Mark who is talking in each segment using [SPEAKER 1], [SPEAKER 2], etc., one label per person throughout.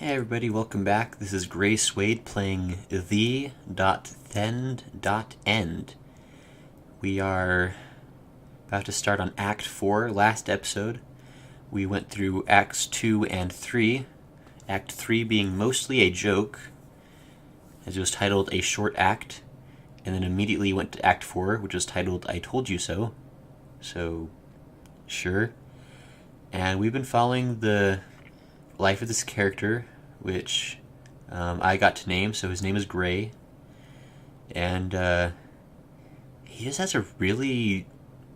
[SPEAKER 1] Hey everybody, welcome back. This is Suede playing The.Thend.End. We are about to start on Act 4. Last episode, we went through Acts 2 and 3. Act 3 being mostly a joke, as it was titled A Short Act, and then immediately went to Act 4, which was titled I Told You So. So, sure. And we've been following the life of this character, which I got to name. So his name is Gray, and he just has a really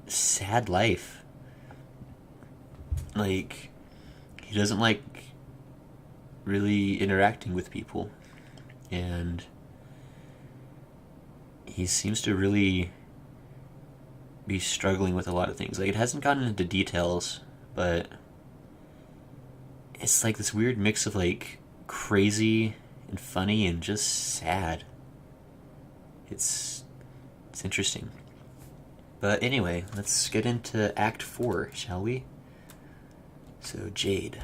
[SPEAKER 1] sad life. Like, he doesn't like really interacting with people, and he seems to really be struggling with a lot of things. Like, it hasn't gotten into details, but it's like this weird mix of like crazy and funny and just sad. It's interesting. But anyway, let's get into Act 4, shall we? So, Jade.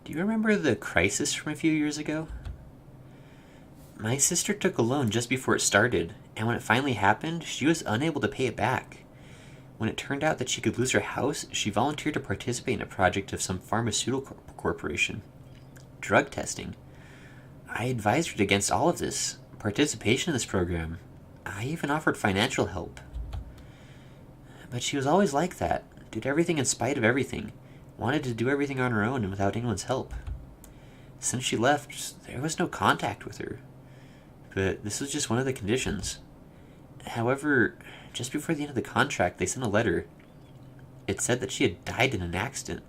[SPEAKER 1] Do you remember the crisis from a few years ago? My sister took a loan just before it started, and when it finally happened, she was unable to pay it back. When it turned out that she could lose her house, she volunteered to participate in a project of some pharmaceutical corporation. Drug testing. I advised her against all of this. Participation in this program. I even offered financial help. But she was always like that. Did everything in spite of everything. Wanted to do everything on her own and without anyone's help. Since she left, there was no contact with her. But this was just one of the conditions. However, just before the end of the contract, they sent a letter. It said that she had died in an accident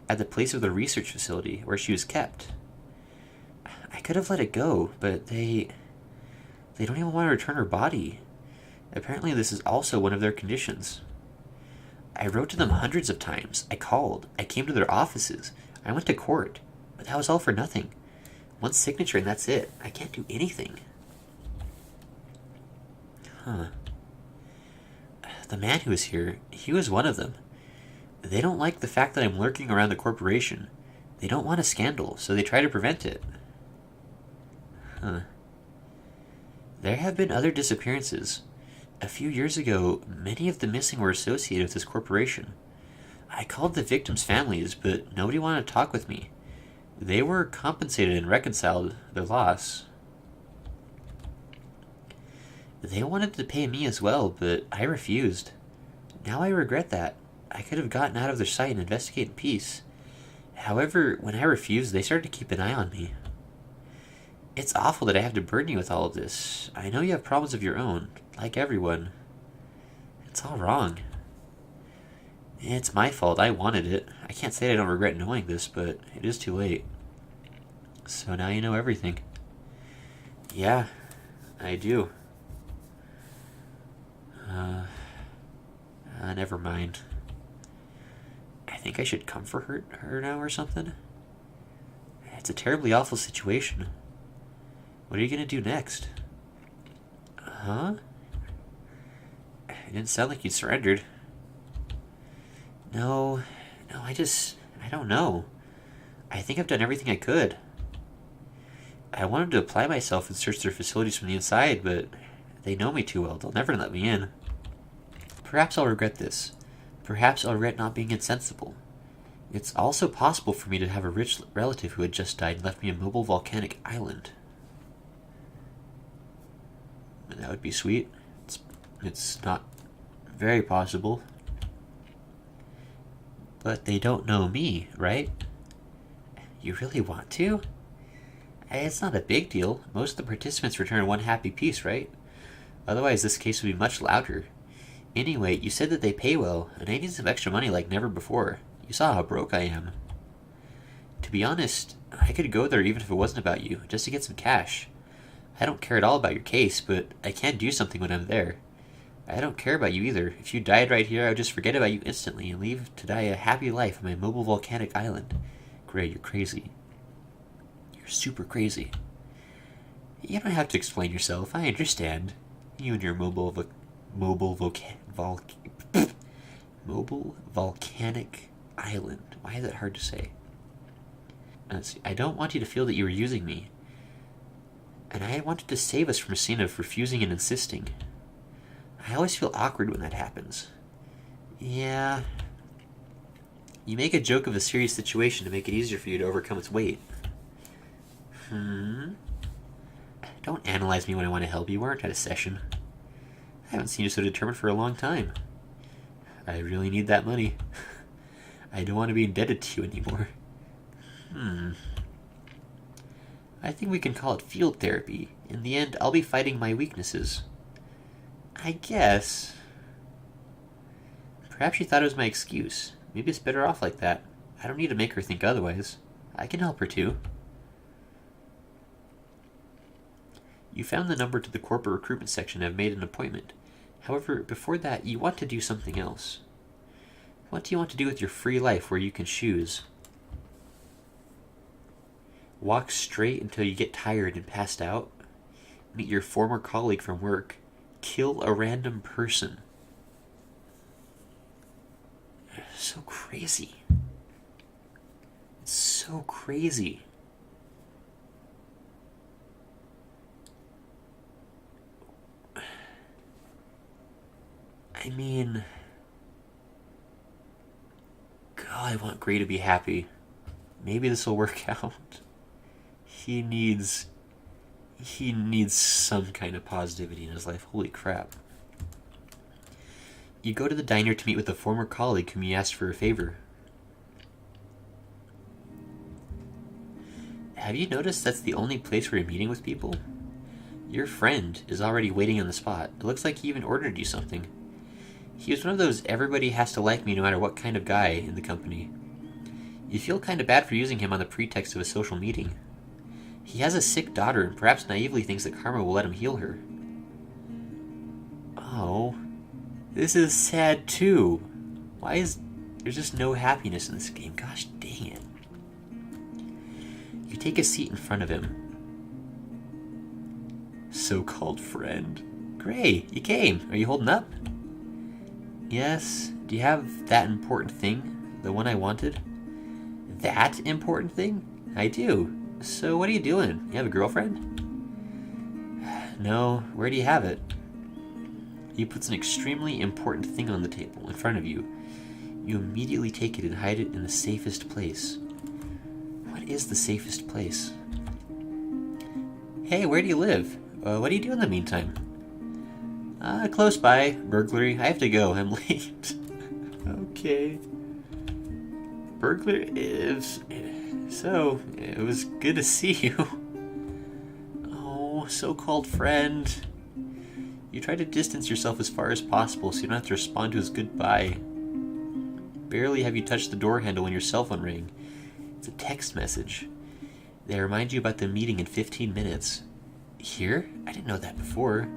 [SPEAKER 1] at the place of the research facility where she was kept. I could have let it go, but they don't even want to return her body. Apparently this is also one of their conditions. I wrote to them hundreds of times. I called. I came to their offices. I went to court. But that was all for nothing. One signature and that's it. I can't do anything. Huh. The man who was here, he was one of them. They don't like the fact that I'm lurking around the corporation. They don't want a scandal, so they try to prevent it. Huh. There have been other disappearances. A few years ago, many of the missing were associated with this corporation. I called the victims' families, but nobody wanted to talk with me. They were compensated and reconciled their loss. They wanted to pay me as well, but I refused. Now I regret that. I could have gotten out of their sight and investigated in peace. However, when I refused, they started to keep an eye on me. It's awful that I have to burden you with all of this. I know you have problems of your own, like everyone. It's all wrong. It's my fault. I wanted it. I can't say I don't regret knowing this, but it is too late. So now you know everything. Yeah, I do. Never mind. I think I should comfort her now or something. It's a terribly awful situation. What are you gonna do next? Huh? It didn't sound like you surrendered. No, I don't know. I think I've done everything I could. I wanted to apply myself and search their facilities from the inside, but they know me too well. They'll never let me in. Perhaps I'll regret this. Perhaps I'll regret not being insensible. It's also possible for me to have a rich relative who had just died and left me a mobile volcanic island. And that would be sweet. It's not very possible. But they don't know me, right? You really want to? It's not a big deal. Most of the participants return one happy piece, right? Otherwise, this case would be much louder. Anyway, you said that they pay well, and I need some extra money like never before. You saw how broke I am. To be honest, I could go there even if it wasn't about you, just to get some cash. I don't care at all about your case, but I can do something when I'm there. I don't care about you either. If you died right here, I would just forget about you instantly and leave to die a happy life on my mobile volcanic island. Gray, you're crazy. You're super crazy. You don't have to explain yourself. I understand. You and your mobile volcanic island. Why is that hard to say? I don't want you to feel that you were using me. And I wanted to save us from a scene of refusing and insisting. I always feel awkward when that happens. Yeah. You make a joke of a serious situation to make it easier for you to overcome its weight. Don't analyze me when I want to help you. We aren't at a session. I haven't seen you so determined for a long time. I really need that money. I don't want to be indebted to you anymore. I think we can call it field therapy. In the end, I'll be fighting my weaknesses. I guess. Perhaps she thought it was my excuse. Maybe it's better off like that. I don't need to make her think otherwise. I can help her too. You found the number to the corporate recruitment section and have made an appointment. However, before that, you want to do something else. What do you want to do with your free life where you can choose? Walk straight until you get tired and passed out. Meet your former colleague from work. Kill a random person. So crazy. It's so crazy. I mean, God, I want Gray to be happy. Maybe this will work out. He needs some kind of positivity in his life. Holy crap. You go to the diner to meet with a former colleague whom you asked for a favor. Have you noticed that's the only place where you're meeting with people? Your friend is already waiting on the spot. It looks like he even ordered you something. He was one of those everybody has to like me no matter what kind of guy in the company. You feel kind of bad for using him on the pretext of a social meeting. He has a sick daughter and perhaps naively thinks that karma will let him heal her. Oh, this is sad too. Why is there's just no happiness in this game? Gosh dang it. You take a seat in front of him. So-called friend. Gray, you came. Are you holding up? Yes. Do you have that important thing? The one I wanted? That important thing? I do. So what are you doing? You have a girlfriend? No. Where do you have it? He puts an extremely important thing on the table in front of you. You immediately take it and hide it in the safest place. What is the safest place? Hey, where do you live? What do you do in the meantime? Close by. Burglary. I have to go. I'm late. Okay. Burglary is... So, it was good to see you. Oh, so-called friend. You try to distance yourself as far as possible so you don't have to respond to his goodbye. Barely have you touched the door handle when your cell phone rang. It's a text message. They remind you about the meeting in 15 minutes. Here? I didn't know that before.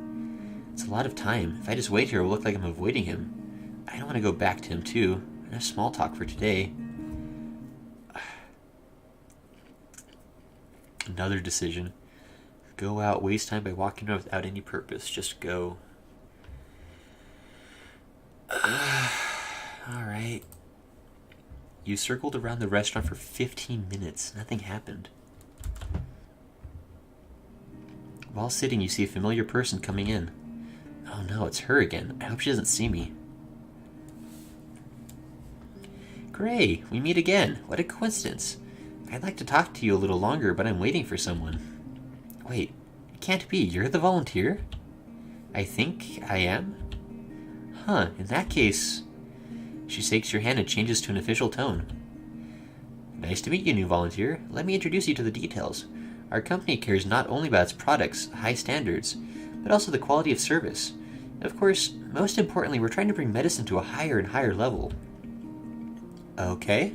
[SPEAKER 1] It's a lot of time. If I just wait here, it will look like I'm avoiding him. I don't want to go back to him, too. Enough small talk for today. Another decision. Go out, waste time by walking around without any purpose. Just go. Alright. You circled around the restaurant for 15 minutes. Nothing happened. While sitting, you see a familiar person coming in. Oh no, it's her again. I hope she doesn't see me. Gray, we meet again. What a coincidence. I'd like to talk to you a little longer, but I'm waiting for someone. Wait, it can't be. You're the volunteer? I think I am. Huh, in that case... She shakes your hand and changes to an official tone. Nice to meet you, new volunteer. Let me introduce you to the details. Our company cares not only about its products, high standards, but also the quality of service. Of course, most importantly, we're trying to bring medicine to a higher and higher level. Okay.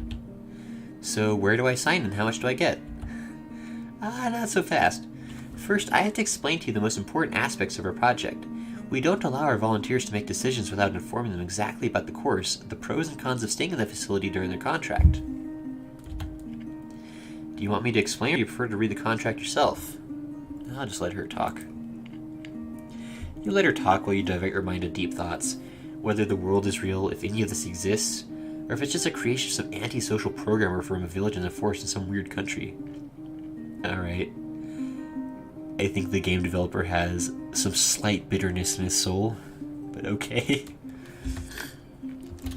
[SPEAKER 1] So where do I sign and how much do I get? Not so fast. First, I have to explain to you the most important aspects of our project. We don't allow our volunteers to make decisions without informing them exactly about the course, the pros and cons of staying in the facility during their contract. Do you want me to explain or do you prefer to read the contract yourself? I'll just let her talk. You let her talk while you divert your mind to deep thoughts. Whether the world is real, if any of this exists, or if it's just a creation of some antisocial programmer from a village in the forest in some weird country. Alright. I think the game developer has some slight bitterness in his soul, but okay.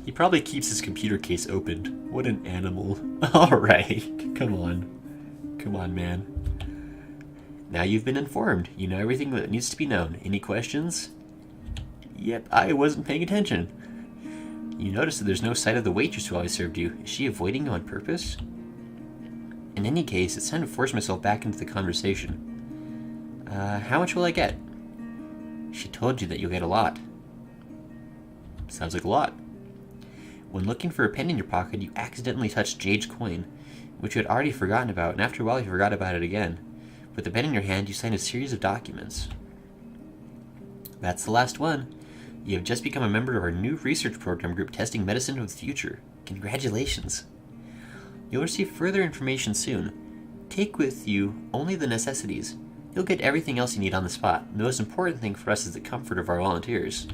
[SPEAKER 1] He probably keeps his computer case opened. What an animal. Alright, come on. Come on, man. Now you've been informed. You know everything that needs to be known. Any questions? Yep, I wasn't paying attention. You notice that there's no sight of the waitress who always served you. Is she avoiding you on purpose? In any case, it's time to force myself back into the conversation. How much will I get? She told you that you'll get a lot. Sounds like a lot. When looking for a penny in your pocket, you accidentally touched Jade's coin, which you had already forgotten about, and after a while you forgot about it again. With the pen in your hand, you signed a series of documents. That's the last one. You have just become a member of our new research program group testing medicine of the future. Congratulations. You'll receive further information soon. Take with you only the necessities. You'll get everything else you need on the spot. The most important thing for us is the comfort of our volunteers.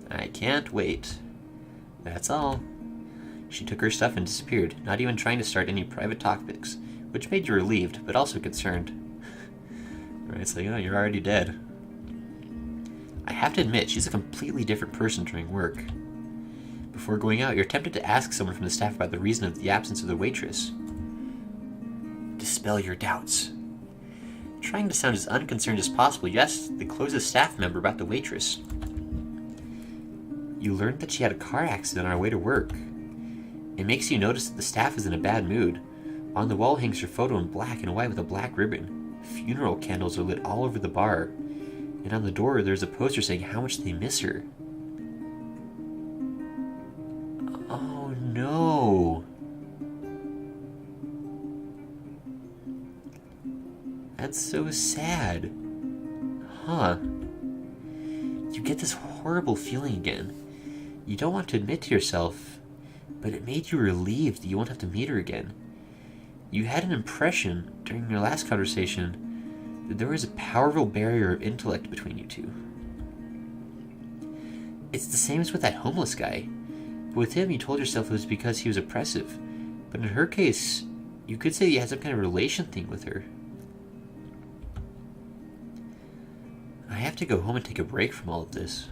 [SPEAKER 1] I can't wait. That's all. She took her stuff and disappeared, not even trying to start any private topics, which made you relieved, but also concerned. Right, it's like, oh, you're already dead. I have to admit, she's a completely different person during work. Before going out, you're tempted to ask someone from the staff about the reason of the absence of the waitress. Dispel your doubts. Trying to sound as unconcerned as possible, you ask the closest staff member about the waitress. You learned that she had a car accident on her way to work. It makes you notice that the staff is in a bad mood. On the wall hangs her photo in black and white with a black ribbon. Funeral candles are lit all over the bar. And on the door there's a poster saying how much they miss her. Oh no. That's so sad. Huh. You get this horrible feeling again. You don't want to admit to yourself, but it made you relieved that you won't have to meet her again. You had an impression during your last conversation that there was a powerful barrier of intellect between you two. It's the same as with that homeless guy. But with him, you told yourself it was because he was oppressive. But in her case, you could say you had some kind of relation thing with her. I have to go home and take a break from all of this.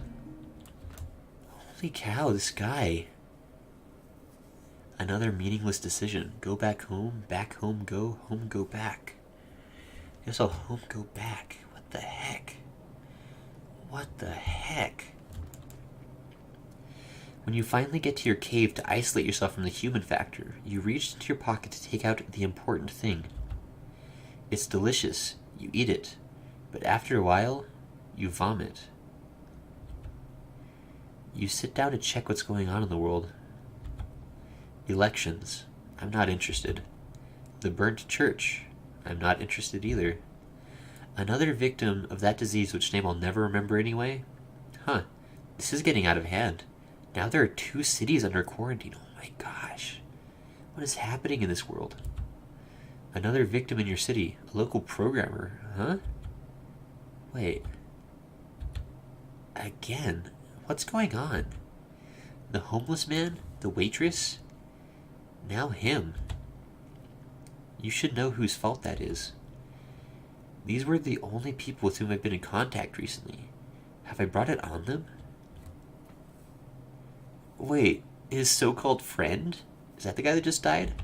[SPEAKER 1] Holy cow, this guy. Another meaningless decision. Go back, go home, go back. Guess I'll home, go back. What the heck? What the heck? When you finally get to your cave to isolate yourself from the human factor, you reach into your pocket to take out the important thing. It's delicious. You eat it. But after a while, you vomit. You sit down to check what's going on in the world. Elections. I'm not interested. The burnt church. I'm not interested either. Another victim of that disease which name I'll never remember anyway? Huh. This is getting out of hand. Now there are 2 cities under quarantine. Oh my gosh. What is happening in this world? Another victim in your city. A local programmer. Huh? Wait. Again. What's going on? The homeless man? The waitress? Now him. You should know whose fault that is. These were the only people with whom I've been in contact recently. Have I brought it on them? Wait, his so-called friend? Is that the guy that just died?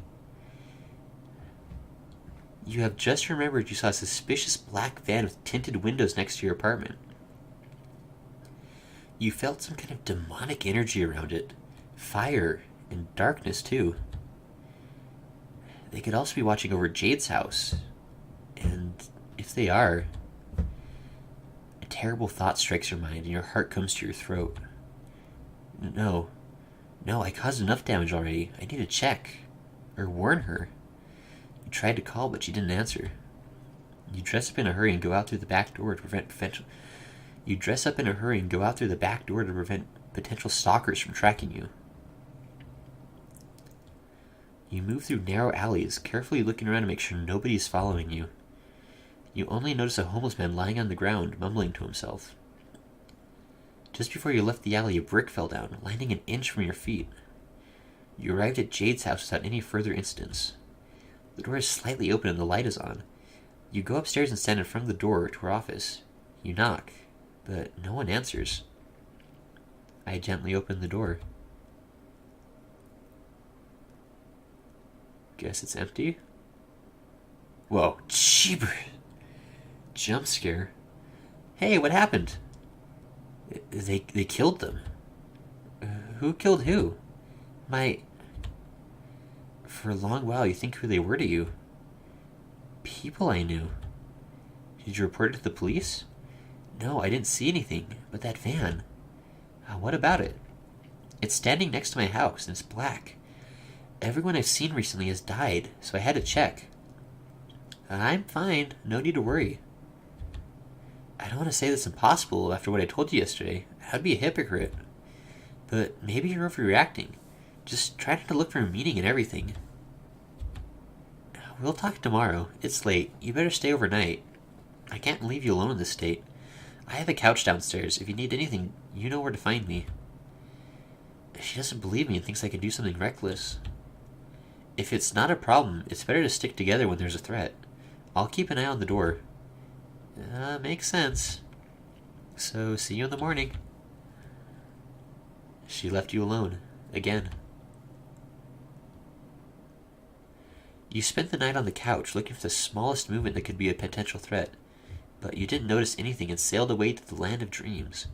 [SPEAKER 1] You have just remembered you saw a suspicious black van with tinted windows next to your apartment. You felt some kind of demonic energy around it. Fire and darkness, too. They could also be watching over Jade's house. And if they are, a terrible thought strikes your mind and your heart comes to your throat. No, I caused enough damage already. I need to check. Or warn her. You tried to call, but she didn't answer. You dress up in a hurry and go out through the back door to prevent potential stalkers from tracking you. You move through narrow alleys, carefully looking around to make sure nobody's following you. You only notice a homeless man lying on the ground, mumbling to himself. Just before you left the alley, a brick fell down, landing an inch from your feet. You arrived at Jade's house without any further incidents. The door is slightly open and the light is on. You go upstairs and stand in front of the door to her office. You knock, but no one answers. I gently open the door. Guess it's empty? Whoa, jeebers! Jump scare. Hey, what happened? They killed them. Who killed who? For a long while you think who they were to you. People I knew. Did you report it to the police? No, I didn't see anything, but that van. What about it? It's standing next to my house, and it's black. Everyone I've seen recently has died, so I had to check. I'm fine. No need to worry. I don't want to say that's impossible after what I told you yesterday. I'd be a hypocrite. But maybe you're overreacting. Just try not to look for a meaning in everything. We'll talk tomorrow. It's late. You better stay overnight. I can't leave you alone in this state. I have a couch downstairs. If you need anything, you know where to find me. She doesn't believe me and thinks I could do something reckless. If it's not a problem, it's better to stick together when there's a threat. I'll keep an eye on the door. Makes sense. So, see you in the morning. She left you alone. Again. You spent the night on the couch looking for the smallest movement that could be a potential threat, but you didn't notice anything and sailed away to the land of dreams.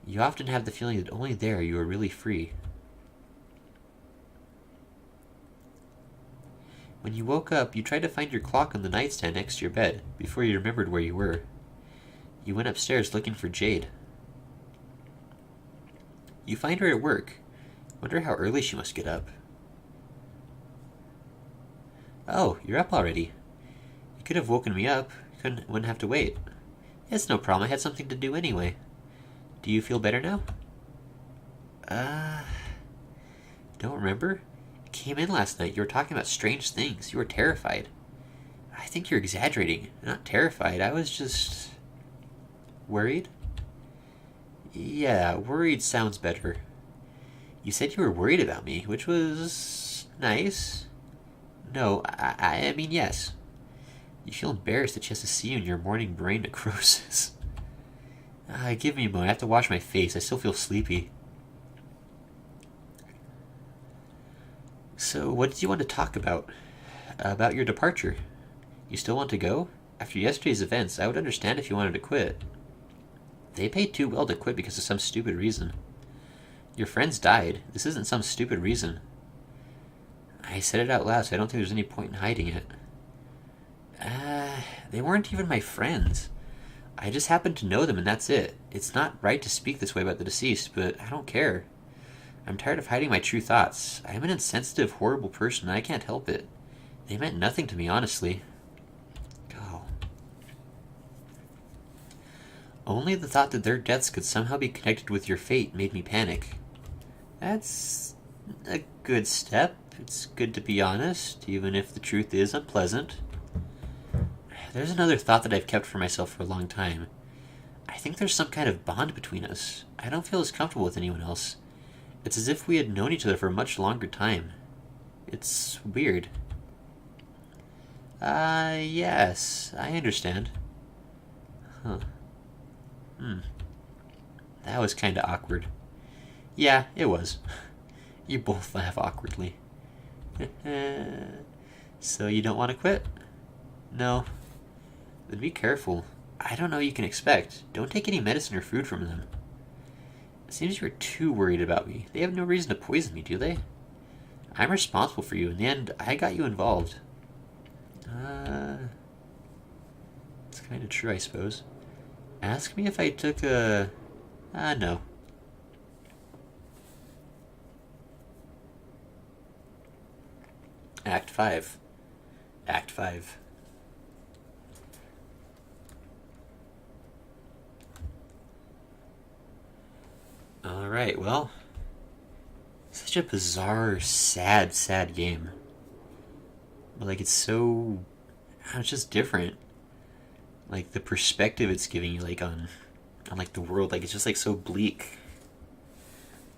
[SPEAKER 1] You often have the feeling that only there you are really free. When you woke up, you tried to find your clock on the nightstand next to your bed before you remembered where you were. You went upstairs looking for Jade. You find her at work. Wonder how early she must get up. Oh, you're up already. You could have woken me up. Wouldn't have to wait. It's no problem. I had something to do anyway. Do you feel better now? Don't remember. You came in last night. You were talking about strange things. You were terrified. I think you're exaggerating. Not terrified. I was just... worried? Yeah, worried sounds better. You said you were worried about me, which was... nice. No, I mean yes. You feel embarrassed that she has to see you in your morning brain necrosis. Give me a moment. I have to wash my face. I still feel sleepy. So, what did you want to talk about? About your departure. You still want to go? After yesterday's events, I would understand if you wanted to quit. They paid too well to quit because of some stupid reason. Your friends died. This isn't some stupid reason. I said it out loud, so I don't think there's any point in hiding it. They weren't even my friends. I just happened to know them and that's it. It's not right to speak this way about the deceased, but I don't care. I'm tired of hiding my true thoughts. I'm an insensitive, horrible person and I can't help it. They meant nothing to me, honestly. Oh. Only the thought that their deaths could somehow be connected with your fate made me panic. That's a good step. It's good to be honest, even if the truth is unpleasant. There's another thought that I've kept for myself for a long time. I think there's some kind of bond between us. I don't feel as comfortable with anyone else. It's as if we had known each other for a much longer time. It's weird. Yes, I understand. Huh. That was kinda awkward. Yeah, it was. You both laugh awkwardly. So you don't want to quit? No. But be careful. I don't know what you can expect. Don't take any medicine or food from them. It seems you're too worried about me. They have no reason to poison me, do they? I'm responsible for you. In the end, I got you involved. It's kind of true, I suppose. Ask me if I took a... no. Act 5. Act 5. Alright, well, such a bizarre, sad game. But, like, it's so, it's just different. Like, the perspective it's giving you, like, on like, the world, like, it's just, like, so bleak.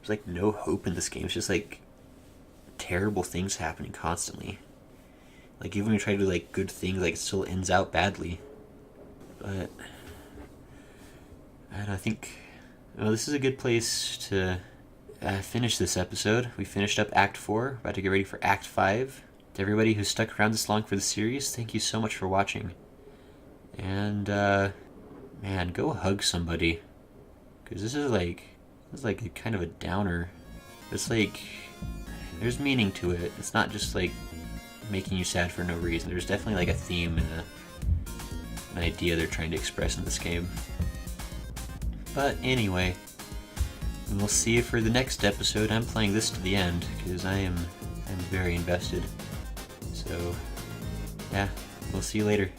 [SPEAKER 1] There's, like, no hope in this game. It's just, like, terrible things happening constantly. Like, even when you try to do, like, good things, like, it still ends out badly. But I don't know, I think, well, this is a good place to finish this episode. We finished up Act 4, about to get ready for Act 5. To everybody who stuck around this long for the series, thank you so much for watching. And, man, go hug somebody. Because this is like a kind of a downer. It's like, there's meaning to it. It's not just like making you sad for no reason. There's definitely like a theme and an idea they're trying to express in this game. But anyway, we'll see you for the next episode. I'm playing this to the end because I'm very invested. So, yeah, we'll see you later.